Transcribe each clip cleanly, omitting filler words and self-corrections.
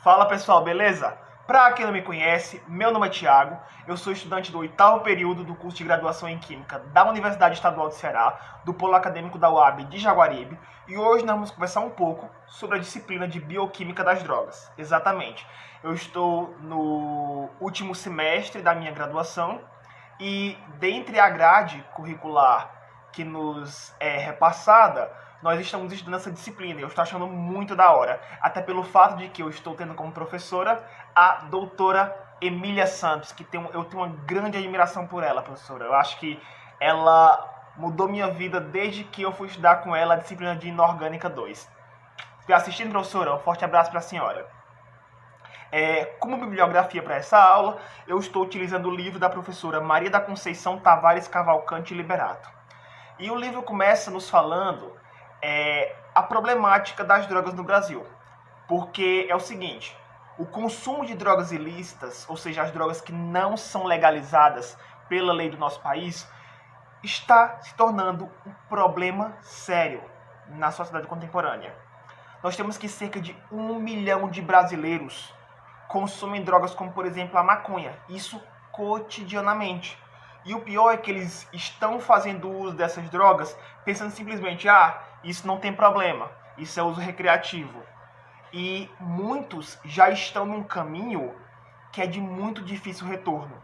Fala pessoal, beleza? Para quem não me conhece, meu nome é Thiago, eu sou estudante do 8º período do curso de graduação em Química da Universidade Estadual do Ceará, do Polo Acadêmico da UAB de Jaguaribe, e hoje nós vamos conversar um pouco sobre a disciplina de Bioquímica das Drogas. Exatamente, eu estou no último semestre da minha graduação e dentre a grade curricular que nos é repassada, nós estamos estudando essa disciplina e eu estou achando muito da hora, até pelo fato de que eu estou tendo como professora a doutora Emília Santos, que eu tenho uma grande admiração por ela, professora. Eu acho que ela mudou minha vida desde que eu fui estudar com ela a disciplina de Inorgânica 2. Está assistindo, professora? Um forte abraço para a senhora. Como bibliografia para essa aula, eu estou utilizando o livro da professora Maria da Conceição Tavares Cavalcante Liberato. E o livro começa nos falando a problemática das drogas no Brasil. Porque é o seguinte, o consumo de drogas ilícitas, ou seja, as drogas que não são legalizadas pela lei do nosso país, está se tornando um problema sério na sociedade contemporânea. Nós temos que cerca de 1 milhão de brasileiros consomem drogas como, por exemplo, a maconha. Isso cotidianamente. E o pior é que eles estão fazendo uso dessas drogas pensando simplesmente, isso não tem problema, isso é uso recreativo. E muitos já estão num caminho que é de muito difícil retorno.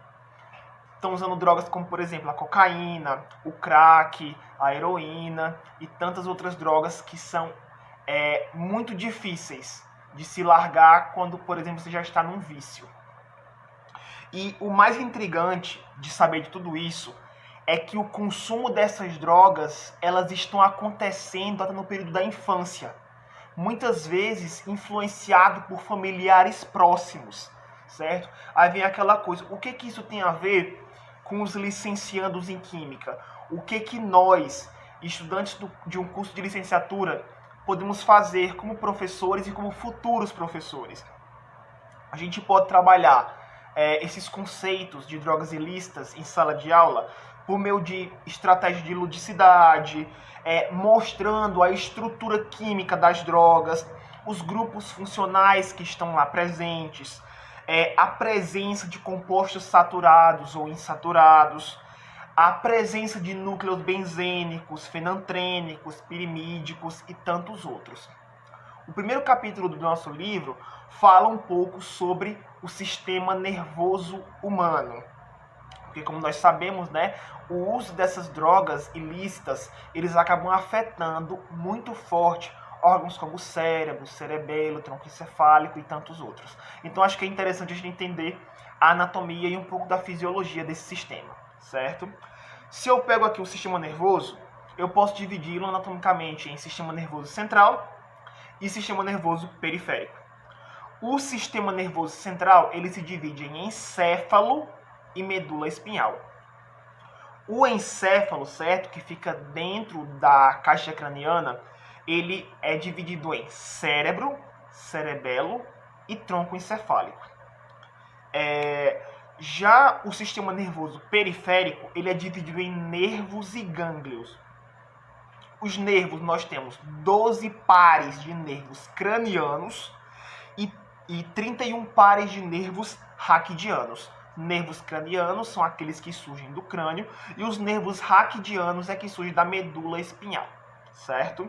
Estão usando drogas como, por exemplo, a cocaína, o crack, a heroína e tantas outras drogas que são muito difíceis de se largar quando, por exemplo, você já está num vício. E o mais intrigante de saber de tudo isso é que o consumo dessas drogas, elas estão acontecendo até no período da infância. Muitas vezes influenciado por familiares próximos, certo? Aí vem aquela coisa, o que isso tem a ver com os licenciandos em Química? O que nós, estudantes de um curso de licenciatura, podemos fazer como professores e como futuros professores? A gente pode trabalhar esses conceitos de drogas ilícitas em sala de aula por meio de estratégia de ludicidade, mostrando a estrutura química das drogas, os grupos funcionais que estão lá presentes, a presença de compostos saturados ou insaturados, a presença de núcleos benzênicos, fenantrênicos, pirimídicos e tantos outros. O primeiro capítulo do nosso livro fala um pouco sobre o sistema nervoso humano. Porque, como nós sabemos, o uso dessas drogas ilícitas, eles acabam afetando muito forte órgãos como o cérebro, o cerebelo, o tronco encefálico e tantos outros. Então, acho que é interessante a gente entender a anatomia e um pouco da fisiologia desse sistema, certo? Se eu pego aqui o sistema nervoso, eu posso dividi-lo anatomicamente em sistema nervoso central e sistema nervoso periférico. O sistema nervoso central, ele se divide em encéfalo e medula espinhal. O encéfalo, certo, que fica dentro da caixa craniana, ele é dividido em cérebro, cerebelo e tronco encefálico. Já o sistema nervoso periférico, ele é dividido em nervos e gânglios. Os nervos, nós temos 12 pares de nervos cranianos e 31 pares de nervos raquidianos. Nervos cranianos são aqueles que surgem do crânio e os nervos raquidianos é que surgem da medula espinhal, certo?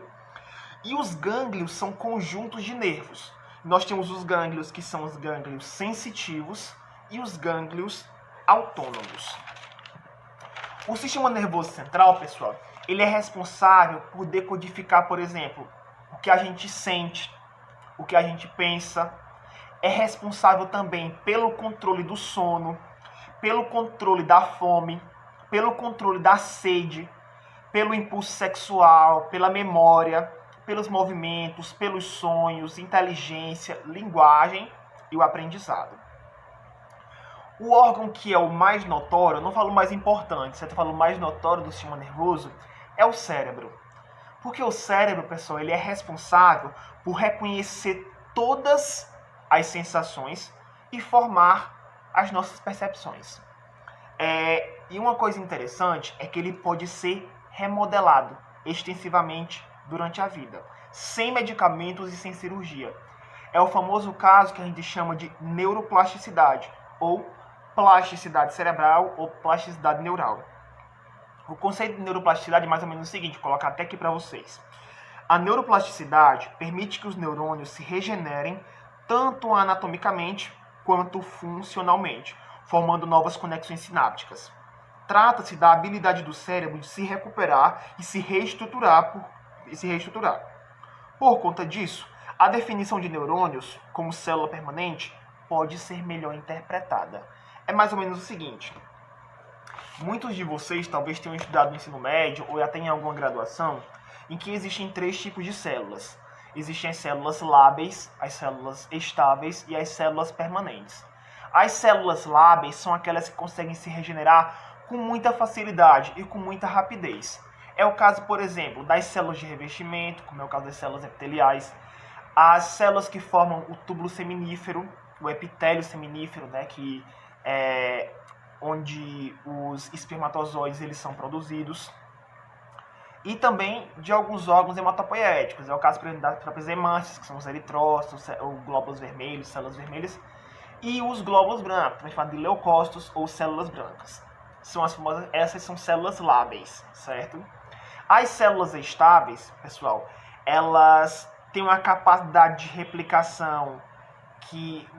E os gânglios são conjuntos de nervos. Nós temos os gânglios que são os gânglios sensitivos e os gânglios autônomos. O sistema nervoso central, pessoal, ele é responsável por decodificar, por exemplo, o que a gente sente, o que a gente pensa. É responsável também pelo controle do sono, pelo controle da fome, pelo controle da sede, pelo impulso sexual, pela memória, pelos movimentos, pelos sonhos, inteligência, linguagem e o aprendizado. O órgão que é o mais notório, eu não falo mais importante, eu falo mais notório do sistema nervoso, é o cérebro. Porque o cérebro, pessoal, ele é responsável por reconhecer todas as sensações e formar as nossas percepções. E uma coisa interessante é que ele pode ser remodelado extensivamente durante a vida, sem medicamentos e sem cirurgia. é o famoso caso que a gente chama de neuroplasticidade, ou plasticidade cerebral, ou plasticidade neural. O conceito de neuroplasticidade é mais ou menos o seguinte, vou colocar até aqui para vocês. A neuroplasticidade permite que os neurônios se regenerem tanto anatomicamente quanto funcionalmente, formando novas conexões sinápticas. Trata-se da habilidade do cérebro de se recuperar e se reestruturar. Por conta disso, a definição de neurônios como célula permanente pode ser melhor interpretada. É mais ou menos o seguinte: muitos de vocês talvez tenham estudado no ensino médio ou até em alguma graduação em que existem 3 tipos de células. Existem as células lábeis, as células estáveis e as células permanentes. As células lábeis são aquelas que conseguem se regenerar com muita facilidade e com muita rapidez. É o caso, por exemplo, das células de revestimento, como é o caso das células epiteliais, as células que formam o túbulo seminífero, o epitélio seminífero, né, que é onde os espermatozoides eles são produzidos, e também de alguns órgãos hematopoéticos. É o caso, por exemplo, das próprias hemácias, que são os eritrócitos, os glóbulos vermelhos, células vermelhas, e os glóbulos brancos, também chamado de leucócitos ou células brancas. São as famosas, essas são células lábeis, certo? As células estáveis, pessoal, elas têm uma capacidade de replicação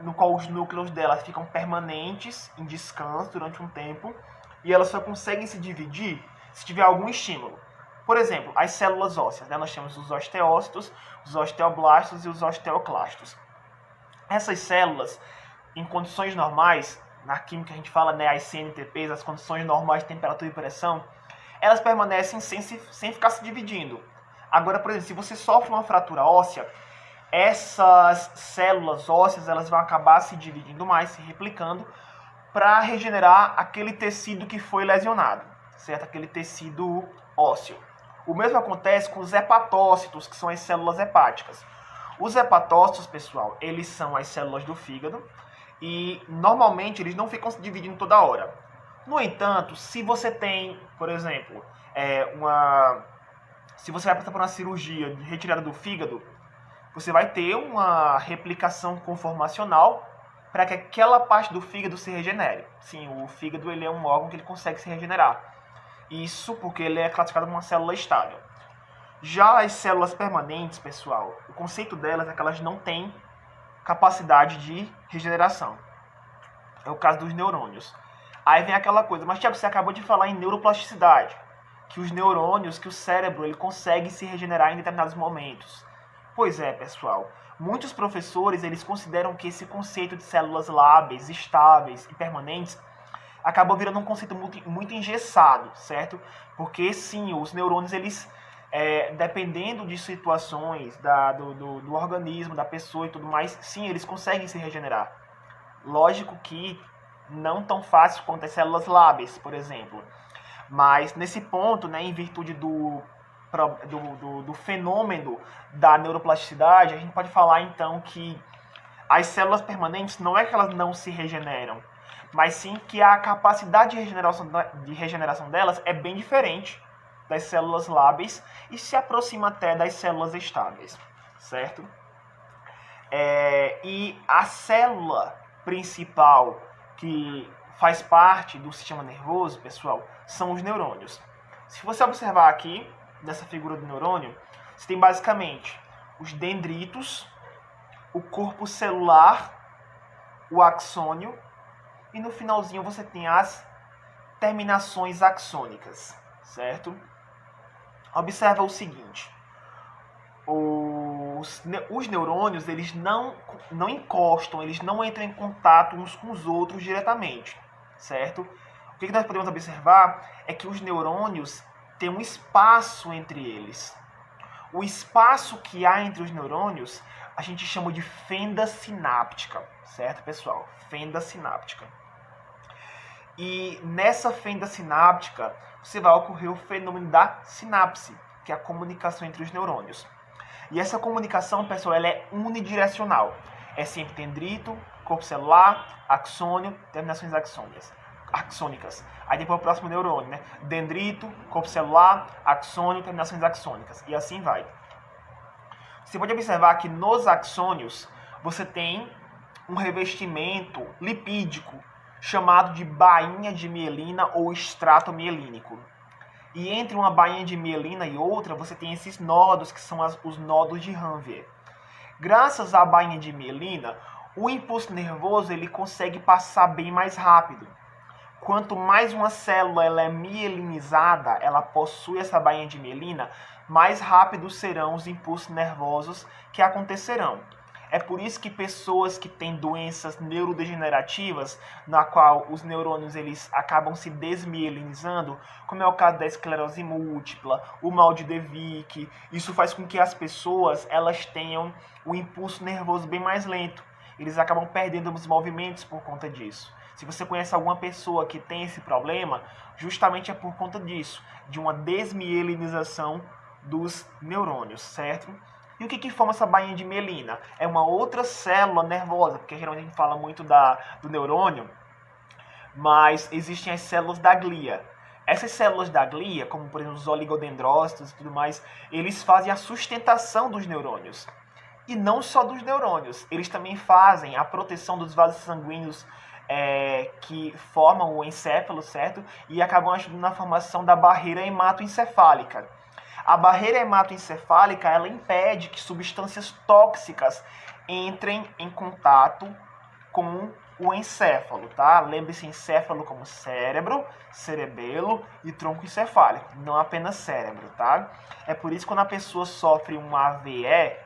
no qual os núcleos delas ficam permanentes em descanso durante um tempo, e elas só conseguem se dividir se tiver algum estímulo. Por exemplo, as células ósseas, né? Nós temos os osteócitos, os osteoblastos e os osteoclastos. Essas células, em condições normais, na química a gente fala, né, as CNTPs, as condições normais de temperatura e pressão, elas permanecem sem ficar se dividindo. Agora, por exemplo, se você sofre uma fratura óssea, essas células ósseas elas vão acabar se dividindo mais, se replicando, para regenerar aquele tecido que foi lesionado, certo? Aquele tecido ósseo. O mesmo acontece com os hepatócitos, que são as células hepáticas. Os hepatócitos, pessoal, eles são as células do fígado e normalmente eles não ficam se dividindo toda hora. No entanto, se você tem, por exemplo, se você vai passar por uma cirurgia de retirada do fígado, você vai ter uma replicação conformacional para que aquela parte do fígado se regenere. Sim, o fígado ele é um órgão que ele consegue se regenerar. Isso porque ele é classificado como uma célula estável. Já as células permanentes, pessoal, o conceito delas é que elas não têm capacidade de regeneração. É o caso dos neurônios. Aí vem aquela coisa, mas Thiago, você acabou de falar em neuroplasticidade, que os neurônios, que o cérebro, ele consegue se regenerar em determinados momentos. Pois é, pessoal. Muitos professores, eles consideram que esse conceito de células lábeis, estáveis e permanentes acabou virando um conceito muito engessado, certo? Porque, sim, os neurônios, eles, dependendo de situações do organismo, da pessoa e tudo mais, sim, eles conseguem se regenerar. Lógico que não tão fácil quanto as células lábeis, por exemplo. Mas, nesse ponto, né, em virtude do fenômeno da neuroplasticidade, a gente pode falar, então, que as células permanentes não é que elas não se regeneram, mas sim que a capacidade de regeneração delas é bem diferente das células lábeis e se aproxima até das células estáveis, certo? E a célula principal que faz parte do sistema nervoso, pessoal, são os neurônios. Se você observar aqui, nessa figura do neurônio, você tem basicamente os dendritos, o corpo celular, o axônio, e no finalzinho você tem as terminações axônicas, certo? Observa o seguinte, os neurônios, eles não encostam, eles não entram em contato uns com os outros diretamente, certo? O que nós podemos observar é que os neurônios têm um espaço entre eles. O espaço que há entre os neurônios a gente chama de fenda sináptica, certo, pessoal? Fenda sináptica. E nessa fenda sináptica você vai ocorrer o fenômeno da sinapse, que é a comunicação entre os neurônios. E essa comunicação, pessoal, ela é unidirecional. É sempre dendrito, corpo celular, axônio, terminações axônicas. Aí depois o próximo neurônio, né? Dendrito, corpo celular, axônio, terminações axônicas. E assim vai. Você pode observar que nos axônios você tem um revestimento lipídico chamado de bainha de mielina ou extrato mielínico. E entre uma bainha de mielina e outra, você tem esses nódulos que são os nódulos de Ranvier. Graças à bainha de mielina, o impulso nervoso ele consegue passar bem mais rápido. Quanto mais uma célula ela é mielinizada, ela possui essa bainha de mielina, mais rápidos serão os impulsos nervosos que acontecerão. É por isso que pessoas que têm doenças neurodegenerativas, na qual os neurônios eles acabam se desmielinizando, como é o caso da esclerose múltipla, o mal de De Vick, isso faz com que as pessoas elas tenham o impulso nervoso bem mais lento. Eles acabam perdendo os movimentos por conta disso. Se você conhece alguma pessoa que tem esse problema, justamente é por conta disso, de uma desmielinização dos neurônios, certo? E o que forma essa bainha de mielina? É uma outra célula nervosa, porque geralmente a gente fala muito do neurônio, mas existem as células da glia. Essas células da glia, como por exemplo os oligodendrócitos e tudo mais, eles fazem a sustentação dos neurônios. E não só dos neurônios, eles também fazem a proteção dos vasos sanguíneos que formam o encéfalo, certo? E acabam ajudando na formação da barreira hematoencefálica. A barreira hematoencefálica ela impede que substâncias tóxicas entrem em contato com o encéfalo, tá? Lembre-se, encéfalo como cérebro, cerebelo e tronco encefálico, não apenas cérebro, tá? É por isso que quando a pessoa sofre um AVE,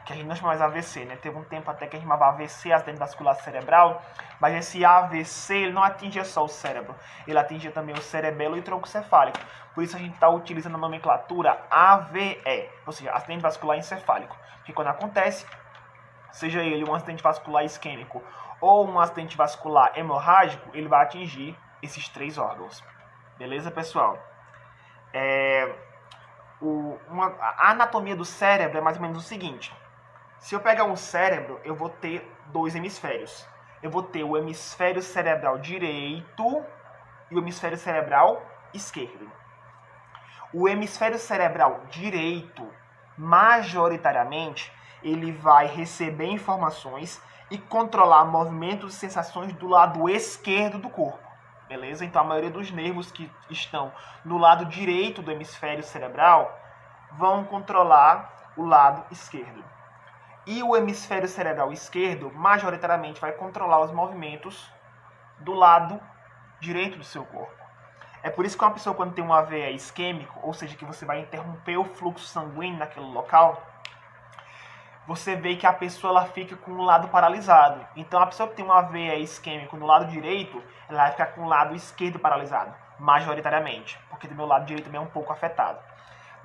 que a gente não chama mais AVC, né? Teve um tempo até que a gente chamava AVC, acidente vascular cerebral, mas esse AVC ele não atingia só o cérebro, ele atingia também o cerebelo e o tronco cefálico. Por isso a gente está utilizando a nomenclatura AVE, ou seja, acidente vascular encefálico. Porque quando acontece, seja ele um acidente vascular isquêmico ou um acidente vascular hemorrágico, ele vai atingir esses três órgãos. Beleza, pessoal? A anatomia do cérebro é mais ou menos o seguinte. Se eu pegar um cérebro, eu vou ter dois hemisférios. Eu vou ter o hemisfério cerebral direito e o hemisfério cerebral esquerdo. O hemisfério cerebral direito, majoritariamente, ele vai receber informações e controlar movimentos e sensações do lado esquerdo do corpo. Beleza? Então a maioria dos nervos que estão no lado direito do hemisfério cerebral vão controlar o lado esquerdo. E o hemisfério cerebral esquerdo, majoritariamente, vai controlar os movimentos do lado direito do seu corpo. É por isso que uma pessoa, quando tem um AVE isquêmico, ou seja, que você vai interromper o fluxo sanguíneo naquele local, você vê que a pessoa ela fica com o lado paralisado. Então, a pessoa que tem um AVE isquêmico no lado direito, ela vai ficar com o lado esquerdo paralisado, majoritariamente, porque do meu lado direito também é um pouco afetado.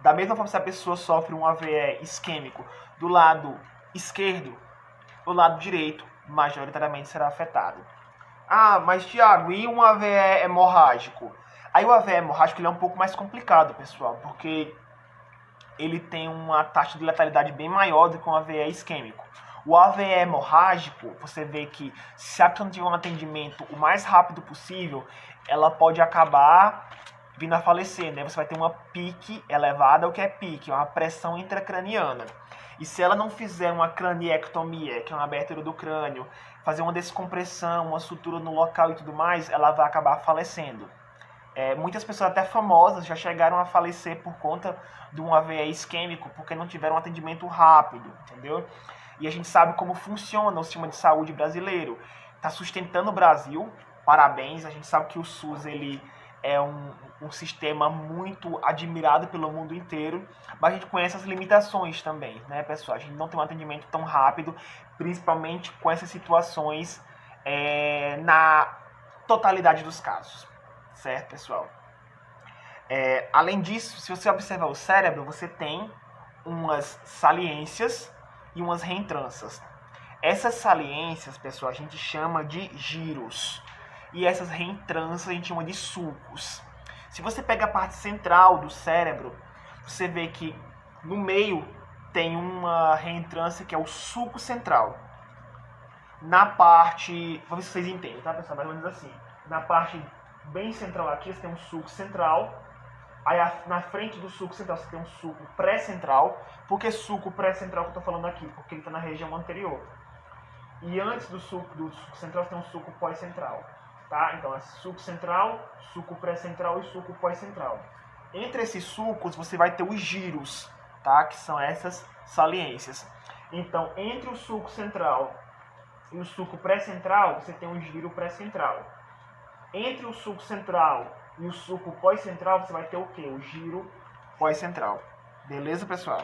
Da mesma forma, se a pessoa sofre um AVE isquêmico do lado esquerdo, o lado direito majoritariamente será afetado. Ah, mas Thiago, e um AVE hemorrágico? Aí o AVE hemorrágico ele é um pouco mais complicado, pessoal, porque ele tem uma taxa de letalidade bem maior do que um AVE isquêmico. O AVE hemorrágico, você vê que se a pessoa não tiver um atendimento o mais rápido possível, ela pode acabar vindo a falecer, né? Você vai ter uma pique elevada, o que é pique? É uma pressão intracraniana. E se ela não fizer uma craniectomia, que é uma abertura do crânio, fazer uma descompressão, uma sutura no local e tudo mais, ela vai acabar falecendo. Muitas pessoas até famosas já chegaram a falecer por conta de um AVE isquêmico, porque não tiveram um atendimento rápido, entendeu? E a gente sabe como funciona o sistema de saúde brasileiro. Está sustentando o Brasil, parabéns, a gente sabe que o SUS ele é um sistema muito admirado pelo mundo inteiro, mas a gente conhece as limitações também, né, pessoal? A gente não tem um atendimento tão rápido, principalmente com essas situações na totalidade dos casos, certo, pessoal? Além disso, se você observar o cérebro, você tem umas saliências e umas reentrâncias. Essas saliências, pessoal, a gente chama de giros. E essas reentrâncias a gente chama de sulcos. Se você pega a parte central do cérebro, você vê que no meio tem uma reentrância que é o sulco central. Na parte... Vamos ver se vocês entendem, tá, pessoal? Mais ou menos assim. Na parte bem central aqui, você tem um sulco central. Aí na frente do sulco central você tem um sulco pré-central. Por que sulco pré-central que eu estou falando aqui? Porque ele está na região anterior. E antes do suco central tem um suco pós-central, tá? Então é suco central, suco pré-central e suco pós-central. Entre esses sucos você vai ter os giros, tá? Que são essas saliências. Então, entre o suco central e o suco pré-central, você tem um giro pré-central. Entre o suco central e o suco pós-central, você vai ter o quê? O giro pós-central. Beleza, pessoal?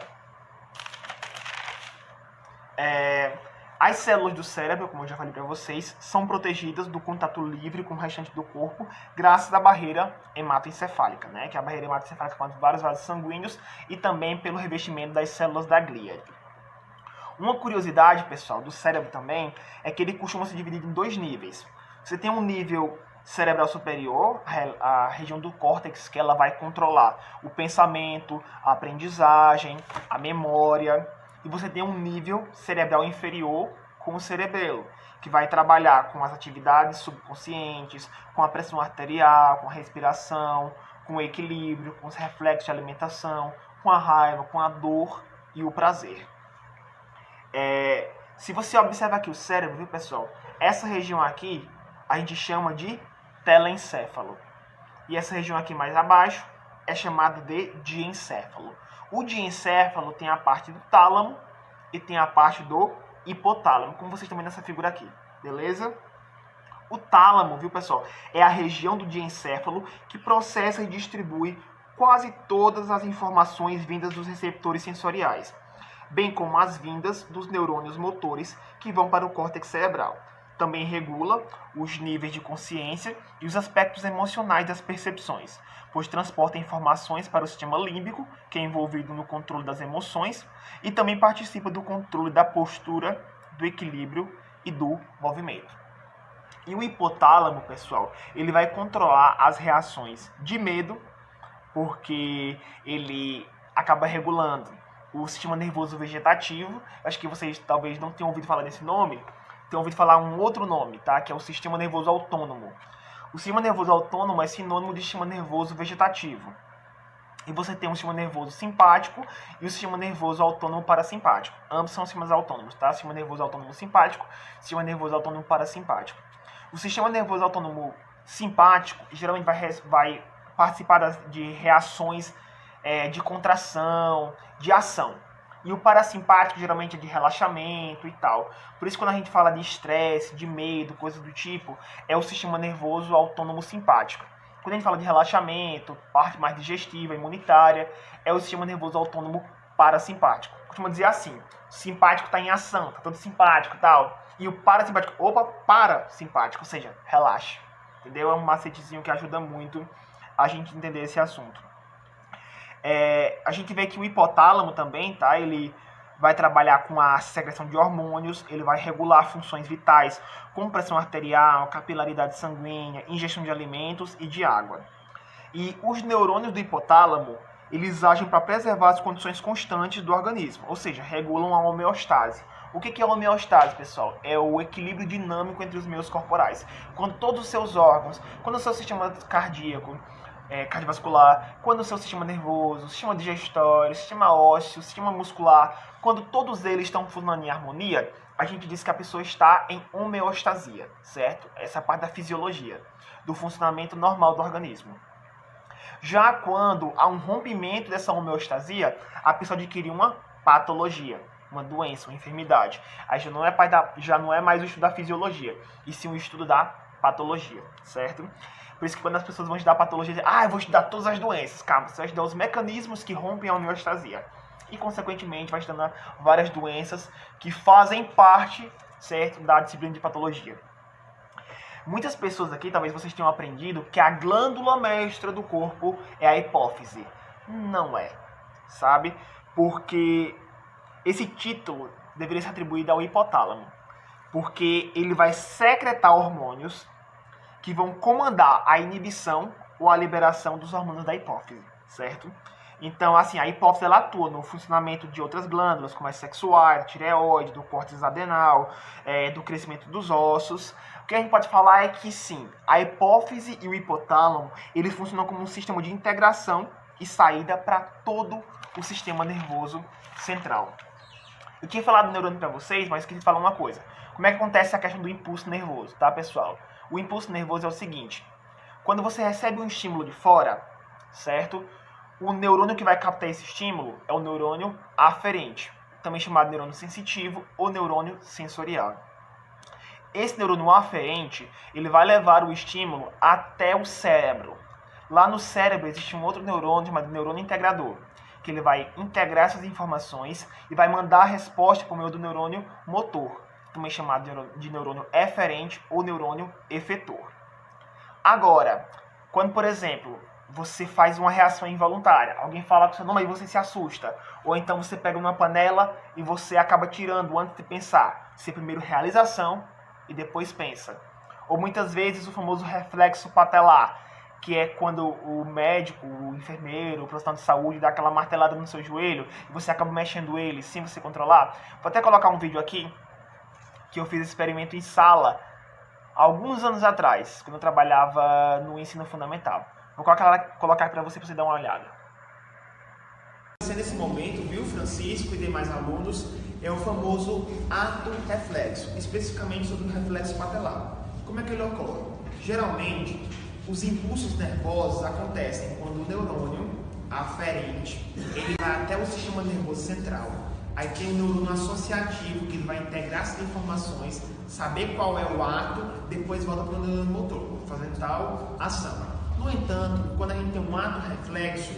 As células do cérebro, como eu já falei para vocês, são protegidas do contato livre com o restante do corpo graças à barreira hematoencefálica, né? Que é a barreira hematoencefálica forma vários vasos sanguíneos e também pelo revestimento das células da glia. Uma curiosidade, pessoal, do cérebro também é que ele costuma se dividir em dois níveis. Você tem um nível cerebral superior, a região do córtex, que ela vai controlar o pensamento, a aprendizagem, a memória. E você tem um nível cerebral inferior com o cerebelo, que vai trabalhar com as atividades subconscientes, com a pressão arterial, com a respiração, com o equilíbrio, com os reflexos de alimentação, com a raiva, com a dor e o prazer. Se você observa aqui o cérebro, viu, pessoal? Essa região aqui a gente chama de telencéfalo. E essa região aqui mais abaixo é chamada de diencéfalo. O diencéfalo tem a parte do tálamo e tem a parte do hipotálamo, como vocês estão vendo nessa figura aqui, beleza? O tálamo, viu, pessoal, é a região do diencéfalo que processa e distribui quase todas as informações vindas dos receptores sensoriais, bem como as vindas dos neurônios motores que vão para o córtex cerebral. Também regula os níveis de consciência e os aspectos emocionais das percepções, pois transporta informações para o sistema límbico, que é envolvido no controle das emoções, e também participa do controle da postura, do equilíbrio e do movimento. E o hipotálamo, pessoal, ele vai controlar as reações de medo, porque ele acaba regulando o sistema nervoso vegetativo. Acho que vocês talvez não tenham ouvido falar desse nome, tenham ouvido falar um outro nome, tá? Que é o sistema nervoso autônomo. O sistema nervoso autônomo é sinônimo de sistema nervoso vegetativo. E você tem um sistema nervoso simpático e o sistema nervoso autônomo parasimpático. Ambos são sistemas autônomos, tá? Sistema nervoso autônomo simpático, sistema nervoso autônomo parasimpático. O sistema nervoso autônomo simpático geralmente vai participar de reações de contração, de ação. E o parasimpático geralmente é de relaxamento e tal. Por isso, quando a gente fala de estresse, de medo, coisas do tipo, é o sistema nervoso autônomo simpático. Quando a gente fala de relaxamento, parte mais digestiva, imunitária, é o sistema nervoso autônomo parasimpático. Costuma dizer assim, o simpático está em ação, está todo simpático e tal. E o parasimpático, parasimpático, ou seja, relaxa. Entendeu? É um macetezinho que ajuda muito a gente entender esse assunto. A gente vê que o hipotálamo também, tá? Ele vai trabalhar com a secreção de hormônios, ele vai regular funções vitais, como pressão arterial, capilaridade sanguínea, ingestão de alimentos e de água. E os neurônios do hipotálamo, eles agem para preservar as condições constantes do organismo, ou seja, regulam a homeostase. O que é a homeostase, pessoal? É o equilíbrio dinâmico entre os meios corporais. Quando todos os seus órgãos, quando o seu sistema cardíaco, cardiovascular, quando o seu sistema nervoso, o sistema digestório, o sistema ósseo, o sistema muscular, quando todos eles estão funcionando em harmonia, a gente diz que a pessoa está em homeostasia, certo? Essa é a parte da fisiologia, do funcionamento normal do organismo. Já quando há um rompimento dessa homeostasia, a pessoa adquire uma patologia, uma doença, uma enfermidade. Aí já não é mais o estudo da fisiologia, e sim o estudo da patologia, certo? Por isso que quando as pessoas vão estudar patologia, dizem, eu vou estudar todas as doenças. Calma, você vai estudar os mecanismos que rompem a homeostasia. E, consequentemente, vai estudando várias doenças que fazem parte, certo, da disciplina de patologia. Muitas pessoas aqui, talvez vocês tenham aprendido, que a glândula mestra do corpo é a hipófise. Não é, sabe? Porque esse título deveria ser atribuído ao hipotálamo. Porque ele vai secretar hormônios que vão comandar a inibição ou a liberação dos hormônios da hipófise, certo? Então, assim, a hipófise ela atua no funcionamento de outras glândulas, como a sexual, tireoide, do córtex adenal, do crescimento dos ossos. O que a gente pode falar é que, sim, a hipófise e o hipotálamo, eles funcionam como um sistema de integração e saída para todo o sistema nervoso central. Eu tinha falado do neurônio para vocês, mas queria falar uma coisa. Como é que acontece a questão do impulso nervoso, tá, pessoal? O impulso nervoso é o seguinte. Quando você recebe um estímulo de fora, certo? O neurônio que vai captar esse estímulo é o neurônio aferente, também chamado neurônio sensitivo ou neurônio sensorial. Esse neurônio aferente, ele vai levar o estímulo até o cérebro. Lá no cérebro existe um outro neurônio chamado neurônio integrador, que ele vai integrar essas informações e vai mandar a resposta por meio do neurônio motor, também chamado de neurônio eferente ou neurônio efetor. Agora, quando, por exemplo, você faz uma reação involuntária, alguém fala com seu nome e você se assusta, ou então você pega uma panela e você acaba tirando antes de pensar. Você primeiro realiza a ação e depois pensa. Ou muitas vezes o famoso reflexo patelar, que é quando o médico, o enfermeiro, o profissional de saúde dá aquela martelada no seu joelho e você acaba mexendo ele sem você controlar. Vou até colocar um vídeo aqui que eu fiz esse experimento em sala alguns anos atrás, quando eu trabalhava no ensino fundamental. Vou colocar para você dar uma olhada. Nesse momento, viu, Francisco e demais alunos, é o famoso ato reflexo, especificamente sobre o reflexo patelar. Como é que ele ocorre? Geralmente, os impulsos nervosos acontecem quando o neurônio aferente ele vai até o sistema nervoso central. Aí tem o neurônio associativo, que ele vai integrar essas informações, saber qual é o ato, depois volta para o neurônio motor, fazendo tal ação. No entanto, quando a gente tem um ato reflexo,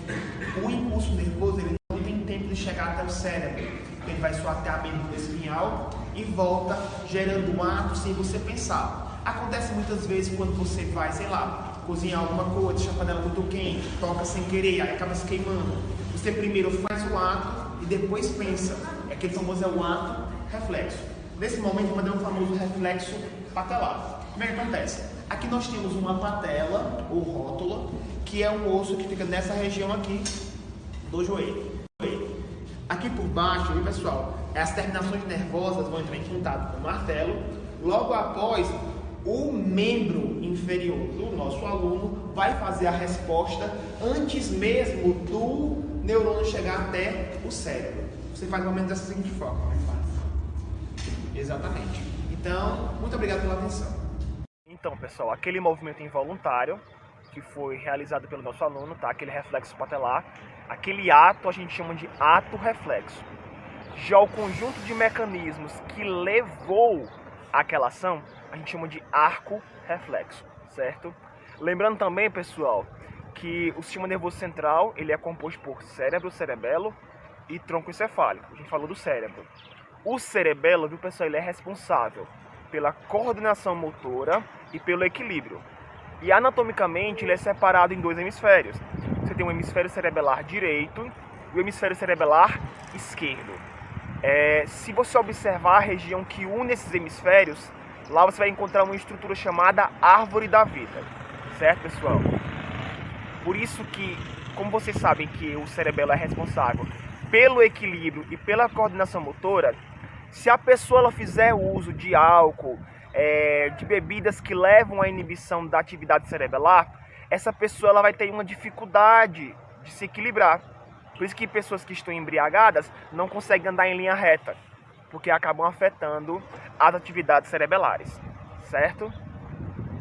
o impulso nervoso ele não tem tempo de chegar até o cérebro. Ele vai só até a medula espinhal e volta gerando um ato sem você pensar. Acontece muitas vezes quando você vai, sei lá, cozinhar alguma coisa, deixa a panela muito quente, toca sem querer, aí acaba se queimando. Você primeiro faz o ato e depois pensa. Aquele famoso é o ato reflexo. Nesse momento, eu mandei um famoso reflexo patelar. Como é que acontece? Aqui nós temos uma patela ou rótula, que é um osso que fica nessa região aqui do joelho. Aqui por baixo, viu, pessoal, as terminações nervosas vão entrar em contato com o martelo. Logo após, o membro inferior do nosso aluno vai fazer a resposta antes mesmo do neurônio chegar até o cérebro. Você faz o momento dessa seguinte forma. Exatamente. Então, muito obrigado pela atenção. Então, pessoal, aquele movimento involuntário que foi realizado pelo nosso aluno, tá? Aquele reflexo patelar, aquele ato a gente chama de ato reflexo. Já o conjunto de mecanismos que levou àquela ação, a gente chama de arco reflexo, certo? Lembrando também, pessoal, que o sistema nervoso central, ele é composto por cérebro, cerebelo e tronco encefálico. A gente falou do cérebro. O cerebelo, viu, pessoal, ele é responsável pela coordenação motora e pelo equilíbrio. E anatomicamente ele é separado em dois hemisférios. Você tem o hemisfério cerebelar direito e o hemisfério cerebelar esquerdo. Se você observar a região que une esses hemisférios, lá você vai encontrar uma estrutura chamada árvore da vida. Certo, pessoal? Por isso que, como vocês sabem que o cerebelo é responsável pelo equilíbrio e pela coordenação motora, se a pessoa ela fizer uso de álcool, de bebidas que levam à inibição da atividade cerebelar, essa pessoa ela vai ter uma dificuldade de se equilibrar. Por isso que pessoas que estão embriagadas não conseguem andar em linha reta, porque acabam afetando as atividades cerebelares, certo?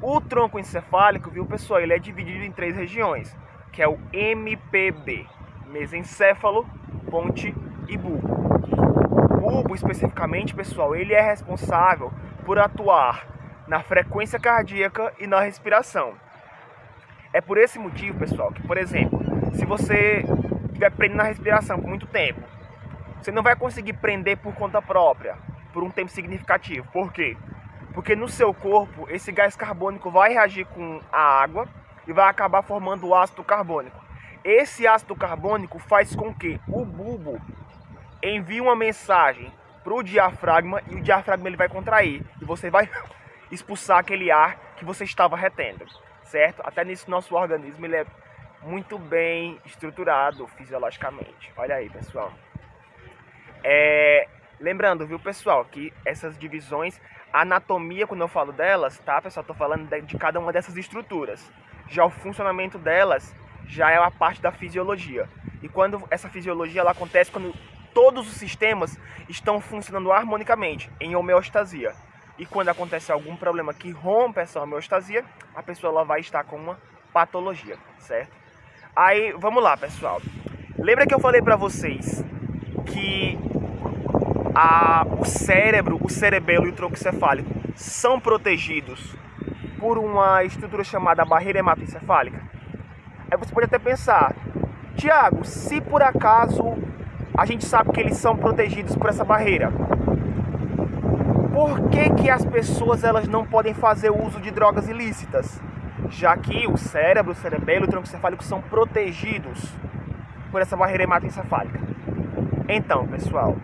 O tronco encefálico, viu, pessoal, ele é dividido em 3 regiões, que é o MPB, mesencéfalo, ponte e bulbo. O bulbo, especificamente, pessoal, ele é responsável por atuar na frequência cardíaca e na respiração. É por esse motivo, pessoal, que, por exemplo, se você estiver prendendo na respiração por muito tempo, você não vai conseguir prender por conta própria, por um tempo significativo. Por quê? Porque no seu corpo, esse gás carbônico vai reagir com a água e vai acabar formando o ácido carbônico. Esse ácido carbônico faz com que o bulbo envie uma mensagem para o diafragma e o diafragma ele vai contrair e você vai expulsar aquele ar que você estava retendo, certo? Até nisso nosso organismo ele é muito bem estruturado fisiologicamente. Olha aí, pessoal. Lembrando, viu, pessoal, que essas divisões, a anatomia, quando eu falo delas, tá, pessoal, estou falando de cada uma dessas estruturas. Já o funcionamento delas já é a parte da fisiologia. E quando essa fisiologia ela acontece quando todos os sistemas estão funcionando harmonicamente, em homeostasia. E quando acontece algum problema que rompe essa homeostasia, a pessoa ela vai estar com uma patologia, certo? Aí, vamos lá, pessoal. Lembra que eu falei para vocês que o cérebro, o cerebelo e o tronco cefálico são protegidos por uma estrutura chamada barreira hematoencefálica? Aí você pode até pensar, Tiago, se por acaso a gente sabe que eles são protegidos por essa barreira, por que as pessoas elas não podem fazer uso de drogas ilícitas? Já que o cérebro, o cerebelo e o tronco cefálico são protegidos por essa barreira hematoencefálica. Então, pessoal,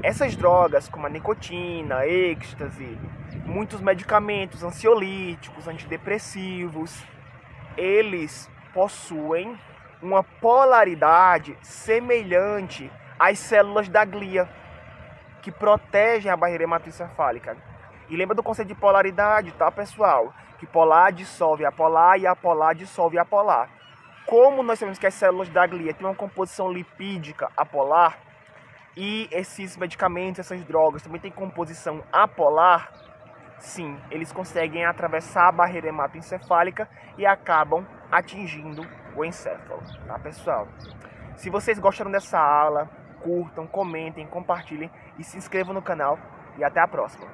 essas drogas como a nicotina, êxtase, muitos medicamentos ansiolíticos, antidepressivos, eles possuem uma polaridade semelhante às células da glia, que protegem a barreira hematoencefálica. E lembra do conceito de polaridade, tá, pessoal? Que polar dissolve apolar e apolar dissolve apolar. Como nós sabemos que as células da glia têm uma composição lipídica apolar, e esses medicamentos, essas drogas também têm composição apolar, sim, eles conseguem atravessar a barreira hematoencefálica e acabam atingindo o encéfalo, tá, pessoal? Se vocês gostaram dessa aula, curtam, comentem, compartilhem e se inscrevam no canal. E até a próxima.